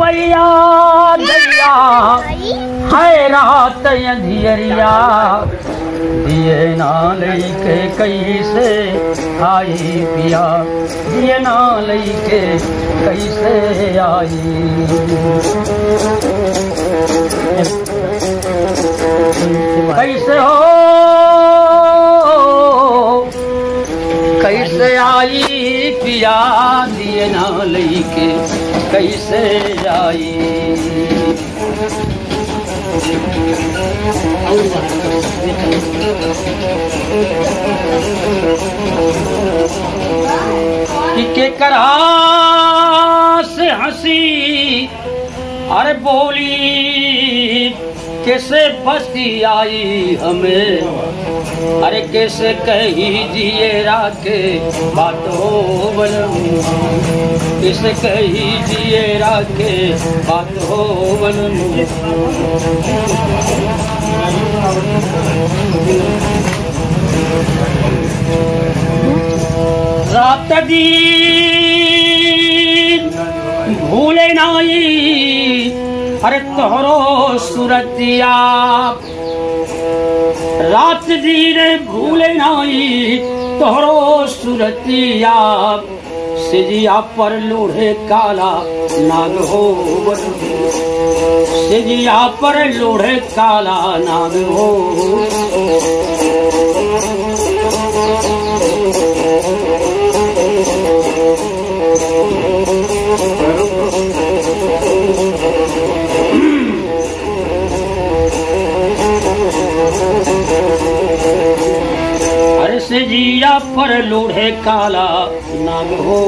वैया दैया है रात अंधियरिया दिए ना लईके कैसे आई पिया दिए ना लईके कैसे आई। कैसे हो कैसे आई पिया दिए ना लईके कैसे आई। के करा से हंसी अरे बोली कैसे बस्ती आई हमें अरे कैसे कही दिए राके बातों बलम कैसे कही दिए राके बातों बलम। रात दिन भूले नाई अरे तोहरो सुरतिया रात दिन भूले नाई तोहरो सुरतिया सिजिया पर लोढ़े काला नाग हो सिजिया पर लोढ़े काला नाग हो। अरे सिजिया पर लोढ़े काला नाग हो।